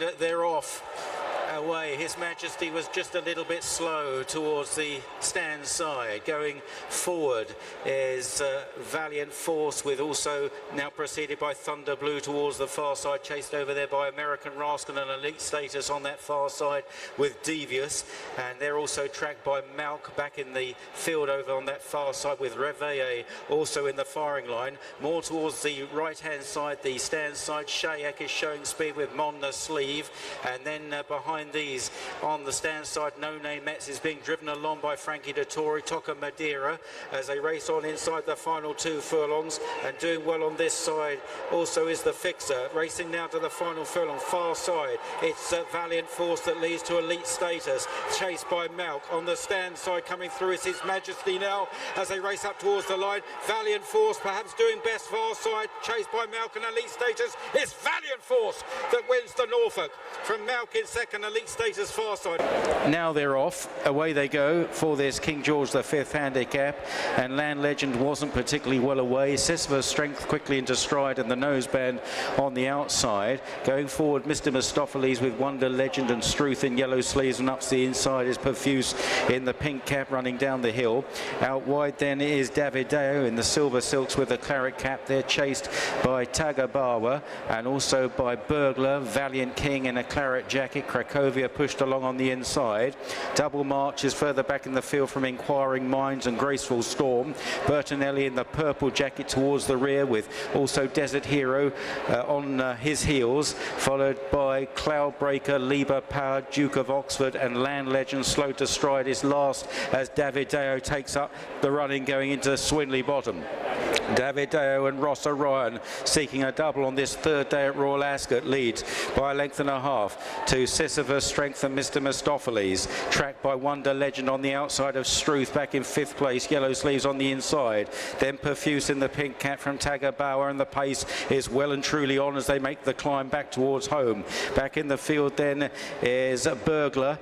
and they're off. Away. His Majesty was just a little bit slow towards the stand side. Going forward is Valiant Force, with also now preceded by Thunder Blue towards the far side, chased over there by American Rascal and Elite Status on that far side with Devious, and they're also tracked by Malk back in the field over on that far side with Reveille also in the firing line. More towards the right hand side, the stand side, Shayak is showing speed with Mon the Sleeve, and then behind these on the stand side, No Name Mets is being driven along by Frankie Dettori, Toca Madeira, as they race on inside the final 2 furlongs, and doing well on this side also is the Fixer, racing now to the final furlong. Far side, it's Valiant Force that leads to Elite Status, chased by Malk. On the stand side coming through is His Majesty now as they race up towards the line. Valiant Force perhaps doing best far side, chased by Malk and Elite Status. It's Valiant Force that wins the Norfolk from Malk in second, Elite Status far side. Now they're off. Away they go for this King George V handicap, and Land Legend wasn't particularly well away. Sisyphus Strength quickly into stride, and the noseband on the outside. Going forward, Mr. Mistopheles with Wonder Legend and Struth in yellow sleeves, and up to the inside is Perfuse in the pink cap running down the hill. Out wide then is Davideo in the silver silks with the claret cap. They're chased by Tagabawa and also by Burglar, Valiant King in a claret jacket. Cracovia pushed along on the inside. Double March is further back in the field from Inquiring Minds and Graceful Storm. Bertinelli in the purple jacket towards the rear, with also Desert Hero on his heels, followed by Cloudbreaker, Lieber Power, Duke of Oxford, and Land Legend slow to stride is last as Davideo takes up the running going into Swinley Bottom. Davideo and Ross Orion seeking a double on this third day at Royal Ascot, leads by a length and a half to Sisyphus Strength and Mr. Mistopheles, tracked by Wonder Legend on the outside of Struth back in 5th place, yellow sleeves on the inside. Then Perfuse in the pink cap from Tagabawa, and the pace is well and truly on as they make the climb back towards home. Back in the field then is Burglar,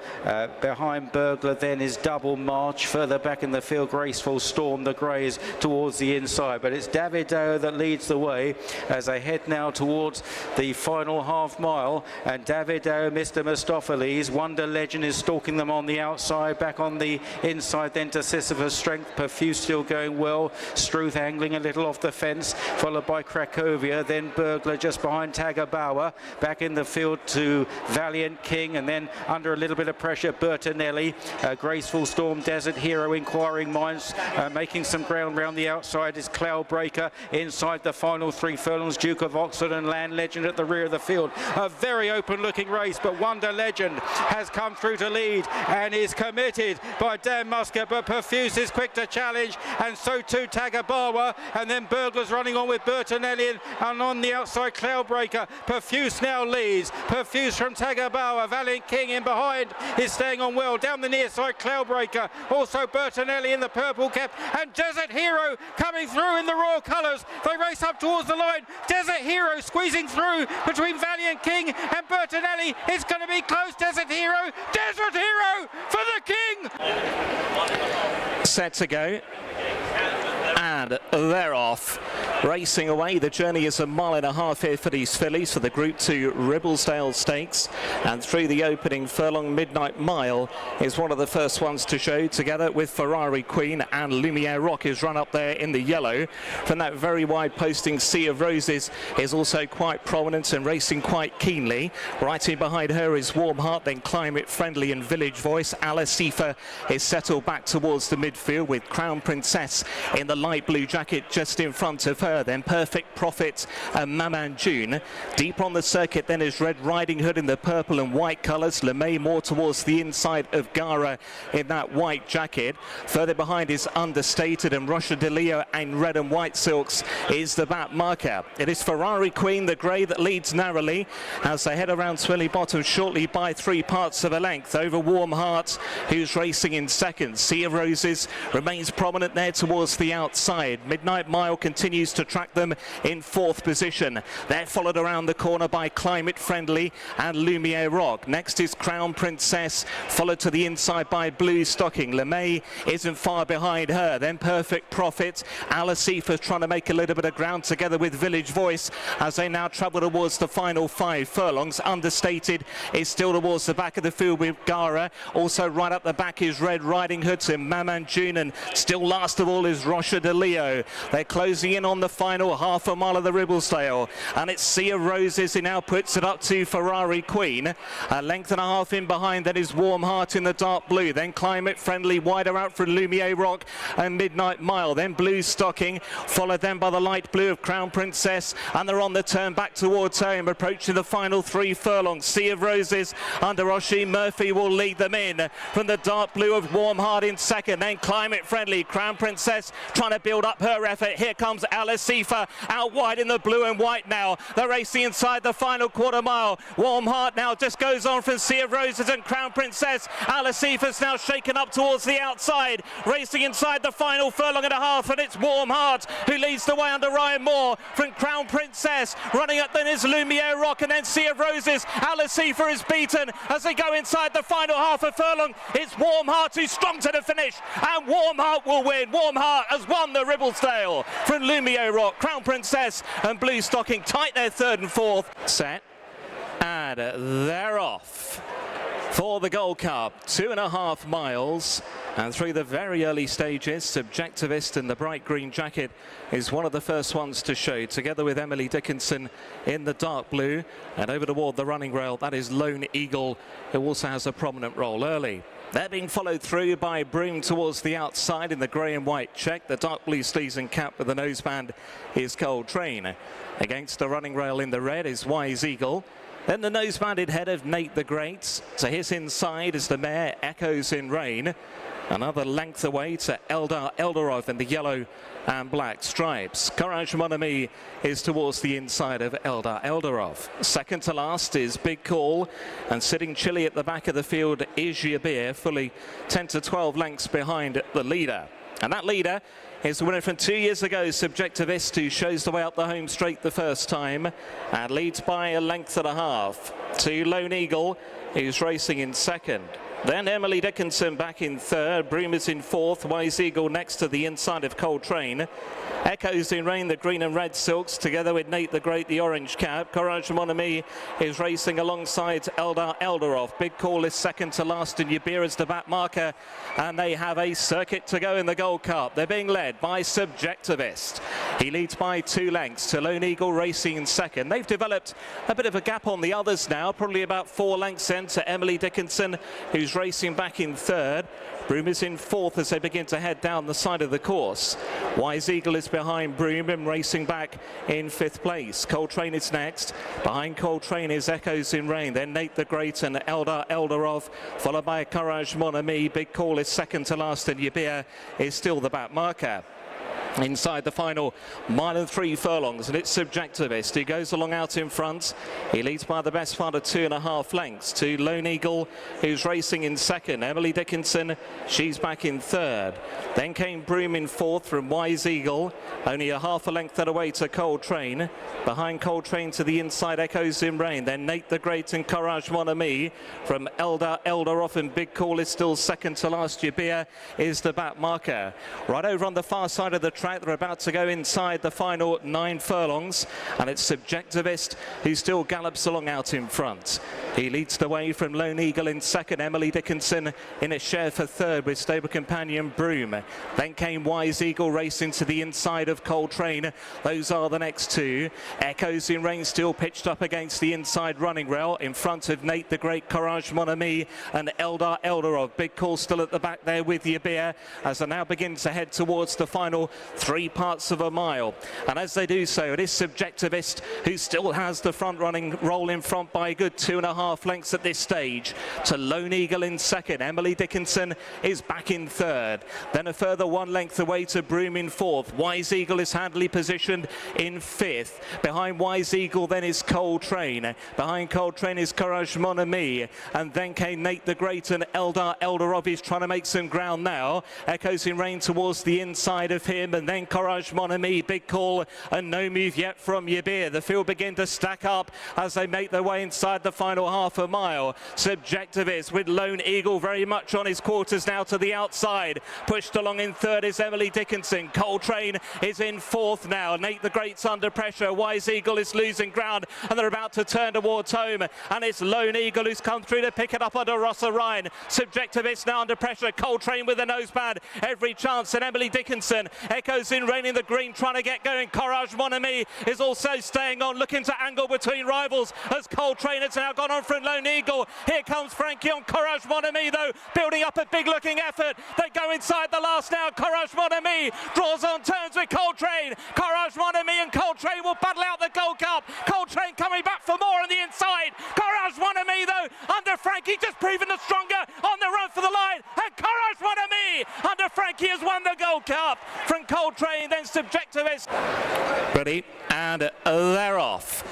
behind Burglar then is Double March, further back in the field Graceful Storm, the greys towards the inside, but it's Davideo that leads the way as they head now towards the final half mile, and Davideo, Mr. Mistopheles, Wonder Legend is stalking them on the outside. Back on the inside then to Sisyphus Strength, Perfuse still going well, Struth angling a little off the fence, followed by Cracovia, then Burglar just behind Tagabawa. Back in the field to Valiant King, and then under a little bit of pressure Bertinelli, Graceful Storm, Desert Hero, Inquiring Minds, making some ground round the outside is Cloudbreaker. Inside the final 3 furlongs, Duke of Oxford and Land Legend at the rear of the field. A very open looking race, but Wonder Legend has come through to lead and is committed by Dan Muscat, but Perfuse is quick to challenge, and so too Tagabawa, and then Burglar's running on with Bertinelli, and on the outside Cloudbreaker. Perfuse now leads. Perfuse from Tagabawa. Valiant King in behind is staying on well. Down the near side Cloudbreaker, also Bertinelli in the purple cap, and Desert Hero coming through in the royal colours. They race up towards the line. Desert Hero squeezing through between Valiant King and Bertinelli. It's going to be close. Desert Hero for the King. Set to go, and they're off. Racing away, the journey is 1.5 miles here for these fillies for the Group 2 Ribblesdale Stakes, and through the opening furlong Midnight Mile is one of the first ones to show, together with Ferrari Queen, and Lumiere Rock is run up there in the yellow. From that very wide posting, Sea of Roses is also quite prominent and racing quite keenly. Right in behind her is Warm Heart, then Climate Friendly and Village Voice. Alasifa is settled back towards the midfield with Crown Princess in the light blue jacket just in front of her. Then Perfect Prophet and Maman June. Deep on the circuit then is Red Riding Hood in the purple and white colours. LeMay more towards the inside of Gara in that white jacket. Further behind is Understated, and Russia De Leo and red and white silks is the back marker. It is Ferrari Queen, the grey, that leads narrowly as they head around Swilly Bottom shortly by 3 parts of a length over Warm Heart, who's racing in second. Sea of Roses remains prominent there towards the outside. inside. Midnight Mile continues to track them in 4th position. They're followed around the corner by Climate Friendly and Lumiere Rock. Next is Crown Princess, followed to the inside by Blue Stocking. LeMay isn't far behind her. Then Perfect Profit. Alasifa trying to make a little bit of ground together with Village Voice as they now travel towards the final 5 furlongs. Understated is still towards the back of the field with Gara. Also right up the back is Red Riding Hood and Maman June, and still last of all is Rocha de Leo. They're closing in on the final half a mile of the Ribblesdale, and it's Sea of Roses. He now puts it up to Ferrari Queen. A length and a half in behind, that is Warm Heart in the dark blue. Then Climate Friendly wider out from Lumiere Rock and Midnight Mile. Then Blue Stocking, followed then by the light blue of Crown Princess, and they're on the turn back towards home, approaching the final 3 furlongs. Sea of Roses under Oshie Murphy will lead them in from the dark blue of Warm Heart in second. Then Climate Friendly, Crown Princess trying to build up her effort. Here comes Alasifa out wide in the blue and white now. They're racing inside the final quarter mile. Warm Heart now just goes on from Sea of Roses and Crown Princess. Alasifa's now shaken up towards the outside, racing inside the final furlong and a half, and it's Warm Heart who leads the way under Ryan Moore from Crown Princess. Running up then is Lumiere Rock and then Sea of Roses. Alasifa is beaten as they go inside the final half a furlong. It's Warm Heart who's strong to the finish, and Warm Heart will win. Warm Heart has won the Ribblesdale from Lumiere Rock. Crown Princess and Blue Stocking tight their 3rd and 4th. Set, and they're off for the Gold Cup. 2.5 miles, and through the very early stages, Subjectivist in the bright green jacket is one of the first ones to show, together with Emily Dickinson in the dark blue. And over toward the running rail, that is Lone Eagle, who also has a prominent role early. They're being followed through by Broom towards the outside in the grey and white check. The dark blue sleeves and cap with the noseband is Cold Train. Against the running rail in the red is Wise Eagle. Then the nose-banded head of Nate the Great. To his inside is the mare Echoes in Rain. Another length away to Eldar Eldarov in the yellow and black stripes. Courage Mon Ami is towards the inside of Eldar Eldarov. Second to last is Big Call, and sitting chilly at the back of the field is Jabir, fully 10 to 12 lengths behind the leader. And that leader is the winner from 2 years ago, Subjectivist, who shows the way up the home straight the first time and leads by a length and a half to Lone Eagle, who's racing in second. Then Emily Dickinson back in 3rd, Broom is in 4th, Wise Eagle next to the inside of Cold Train. Echoes in Rain, the green and red silks, together with Nate the Great, the orange cap. Courage Mon Ami is racing alongside Eldar Eldarov. Big Call is second to last, and Yabir is the back marker, and they have a circuit to go in the Gold Cup. They're being led by Subjectivist. He leads by 2 lengths to Lone Eagle racing in second. They've developed a bit of a gap on the others now, probably about 4 lengths in to Emily Dickinson, who's racing back in 3rd. Broom is in 4th as they begin to head down the side of the course. Wise Eagle is behind Broom and racing back in 5th place. Cold Train is next. Behind Cold Train is Echoes in Rain. Then Nate the Great and Eldar Eldarov, followed by Courage Mon Ami. Big Call is second to last, and Yabir is still the back marker. Inside the final 1 mile and 3 furlongs, and it's Subjectivist. He goes along out in front. He leads by the best part of 2.5 lengths to Lone Eagle, who's racing in second. Emily Dickinson, she's back in 3rd. Then came Broom in 4th from Wise Eagle, only a half a length away to Cold Train. Behind Cold Train to the inside, Echoes in Rain. Then Nate the Great and Courage Mon Ami from Eldar Eldarov, and Big Call is still second to last. Yabir is the back marker. Right over on the far side of the track, they're about to go inside the final 9 furlongs, and it's Subjectivist who still gallops along out in front. He leads the way from Lone Eagle in second. Emily Dickinson in a share for 3rd with stable companion Broom. Then came Wise Eagle racing to the inside of Cold Train. Those are the next 2. Echoes in Rain still pitched up against the inside running rail in front of Nate the Great, Courage Mon Ami and Eldar Eldarov. Big Call still at the back there with Yabir as they now begin to head towards the final 3 parts of a mile. And as they do so, it is Subjectivist who still has the front running roll in front by a good 2.5 lengths at this stage to Lone Eagle in second. Emily Dickinson is back in 3rd. Then a further 1 length away to Broom in 4th. Wise Eagle is handily positioned in 5th. Behind Wise Eagle then is Cold Train. Behind Cold Train is Courage Mon Ami, and then came Nate the Great and Eldar Eldarov is trying to make some ground now. Echoes in Rain towards the inside of him, and then Courage Mon Ami, big call, and no move yet from Yabir. The field begin to stack up as they make their way inside the final half a mile. Subjectivist with Lone Eagle very much on his quarters now to the outside. Pushed along in third is Emily Dickinson. Coltrane is in fourth now. Nate the Great's under pressure. Wise Eagle is losing ground, and they're about to turn towards home, and it's Lone Eagle who's come through to pick it up under Rossa Ryan. Subjectivist now under pressure. Coltrane with a noseband, every chance, and Emily Dickinson echoes in, reigning the green, trying to get going. Courage Mon Ami is also staying on, looking to angle between rivals as Coltrane has now gone on from Lone Eagle. Here comes Frankie on Courage Mon Ami though, building up a big looking effort. They go inside the last now. Courage Mon Ami draws on turns with Coltrane. Courage Mon Ami and Coltrane will battle out the Gold Cup. Coltrane coming back for more on the inside. Courage Mon Ami though, under Frankie, just proving the stronger on the run for the line. And Courage Mon Ami under Frankie has won the Gold Cup from Coltrane, then Subjectivist. Ready, and they're off.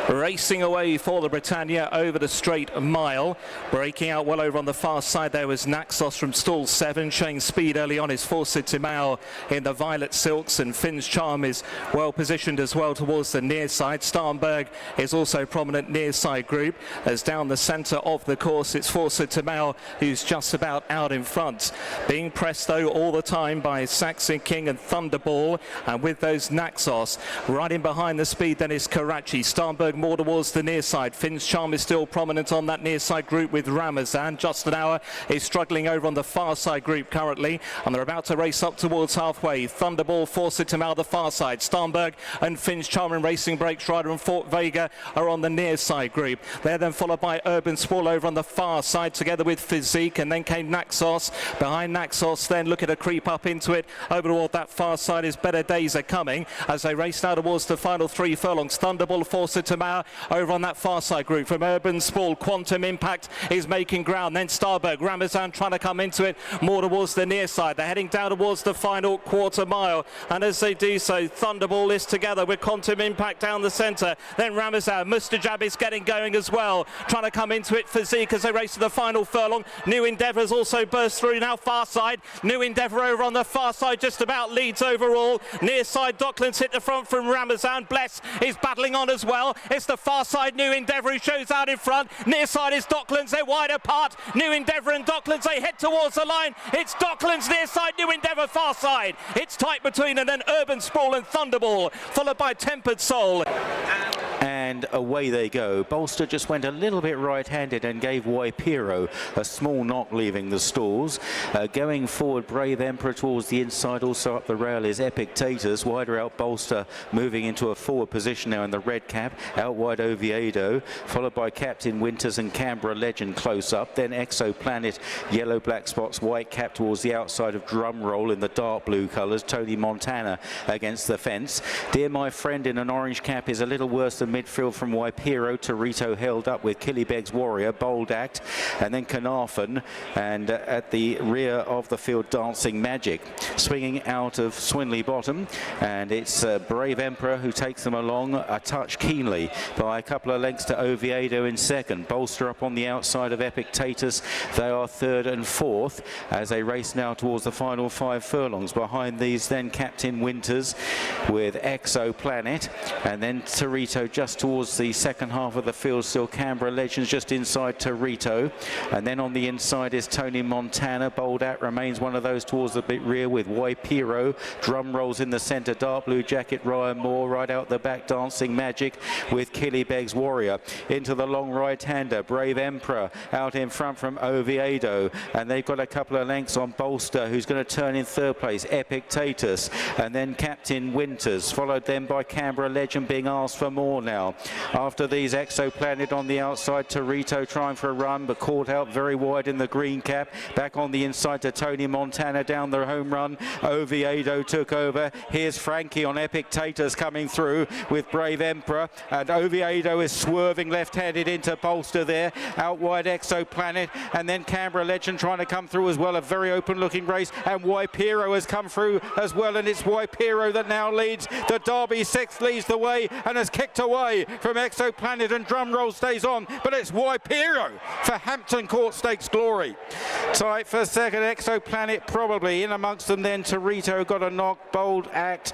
Racing away for the Britannia over the straight mile. Breaking out well over on the far side there was Naxos from stall 7, showing speed early on is Forced Timao in the violet silks, and Finn's Charm is well positioned as well towards the near side. Starnberg is also prominent near side group, as down the centre of the course it's Forced Timao who's just about out in front. Being pressed though all the time by Saxon King and Thunderball, and with those Naxos right in behind the speed then is Karachi. Starnberg more towards the near side. Finn's Charm is still prominent on that near side group with Ramazan. Just an Hour is struggling over on the far side group currently, and they're about to race up towards halfway. Thunderball forced him out the far side. Starnberg and Finn's Charm and Racing Breaks Rider and Fort Vega are on the near side group. They're then followed by Urban Sprawl over on the far side together with Physique, and then came Naxos. Behind Naxos then looking to creep up into it over toward that far side is Better Days Are Coming as they race now towards the final 3 furlongs. Thunderball forced Tamar over on that far side group from Urban Sprawl. Quantum Impact is making ground, then Starberg, Ramazan trying to come into it more towards the near side. They're heading down towards the final quarter mile, and as they do so, Thunderball is together with Quantum Impact down the centre. Then Ramazan, Mustajab is getting going as well, trying to come into it. Physique as they race to the final furlong. New Endeavour's also burst through now far side. New Endeavour over on the far side just about leads overall. Near side Docklands hit the front from Ramazan. Bless is battling on as well. It's the far side New Endeavour who shows out in front. Near side is Docklands, they're wide apart. New Endeavour and Docklands, they head towards the line. It's Docklands near side, New Endeavour far side. It's tight between, and then Urban Sprawl and Thunderball, followed by Tempered Soul. And away they go. Bolster just went a little bit right-handed and gave Waipiro a small knock leaving the stalls. Going forward, Brave Emperor towards the inside, also up the rail is Epictetus. Wider out Bolster, moving into a forward position now in the red cap. Out wide Oviedo, followed by Captain Winters and Canberra Legend close up. Then Exoplanet, yellow, black spots, white cap towards the outside of Drumroll in the dark blue colours. Tony Montana against the fence. Dear My Friend in an orange cap is a little worse than midfield from Waipiro. Torito held up with Killybeg's Warrior, Bold Act, and then Carnarvon, and at the rear of the field Dancing Magic. Swinging out of Swinley Bottom, and it's Brave Emperor who takes them along a touch keenly by a couple of lengths to Oviedo in second. Bolster up on the outside of Epictetus. They are third and fourth as they race now towards the final 5 furlongs. Behind these then Captain Winters with Exoplanet, and then Torito just towards the second half of the field. Still Canberra Legends just inside Torito, and then on the inside is Tony Montana. Bold Act remains one of those towards the bit rear with Waipiro. Drum rolls in the centre, dark blue jacket Ryan Moore. Right out the back Dancing Magic with Killybeg's Warrior. Into the long right-hander Brave Emperor out in front from Oviedo, and they've got a couple of lengths on Bolster who's going to turn in third place. Epictetus, and then Captain Winters, followed then by Canberra Legend being asked for more now. After these Exoplanet on the outside, Torito trying for a run but caught out very wide in the green cap. Back on the inside to Tony Montana down the home run. Oviedo took over. Here's Frankie on Epictetus coming through with Brave Emperor, and Oviedo is swerving left-handed into Bolster there. Out wide Exoplanet, and then Canberra Legend trying to come through as well. A very open looking race, and Waipiro has come through as well, and it's Waipiro that now leads. The Derby 6th leads the way and has kicked away away from Exoplanet, and Drumroll stays on, but it's Waipiro for Hampton Court Stakes glory. Tight for second, Exoplanet probably in amongst them then. Torito got a knock, Bold Act.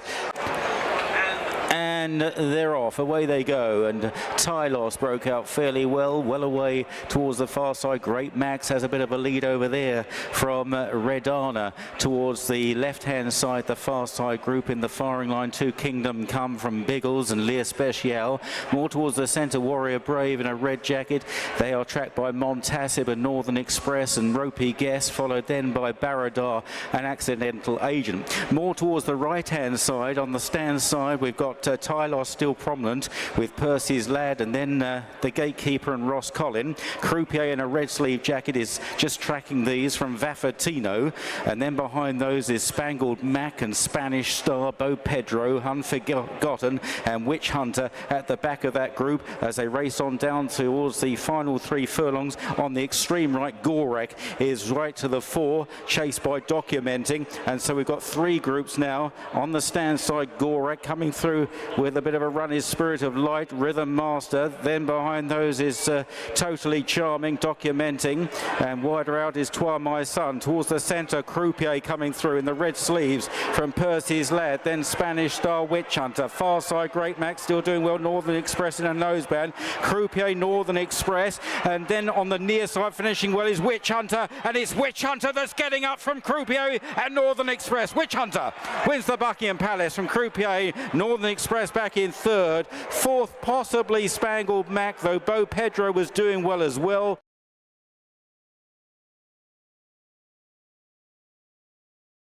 And they're off, away they go, and Tylos broke out fairly well away towards the far side. Great Max has a bit of a lead over there from Redana towards the left-hand side, the far side group in the firing line. Two Kingdom Come from Biggles and Lear Special. More towards the centre, Warrior Brave in a red jacket. They are tracked by Montasib and Northern Express and Ropey Guess, followed then by Baradar and Accidental Agent. More towards the right-hand side, on the stand side, we've got Tylos still prominent with Percy's Lad, and then the Gatekeeper and Ross Collin. Croupier in a red sleeve jacket is just tracking these from Vaffatino, and then behind those is Spangled Mac and Spanish Star, Bo Pedro, Unforgotten and Witch Hunter at the back of that group as they race on down towards the final 3 furlongs. On the extreme right, Gorek is right to the fore, chased by Documenting, and so we've got 3 groups now. On the stand side, Gorek coming through with a bit of a run is Spirit of Light, Rhythm Master. Then behind those is Totally Charming, Documenting, and wider out is Toi My Son. Towards the centre, Croupier coming through in the red sleeves from Percy's Lad, then Spanish Star, Witch Hunter. Far side, Great Max still doing well, Northern Express in a noseband. Croupier, Northern Express, and then on the near side finishing well is Witch Hunter, and it's Witch Hunter that's getting up from Croupier and Northern Express. Witch Hunter wins the Buckingham Palace from Croupier. Northern Express back in third. Fourth, possibly Spangled Mac, though Bo Pedro was doing well as well.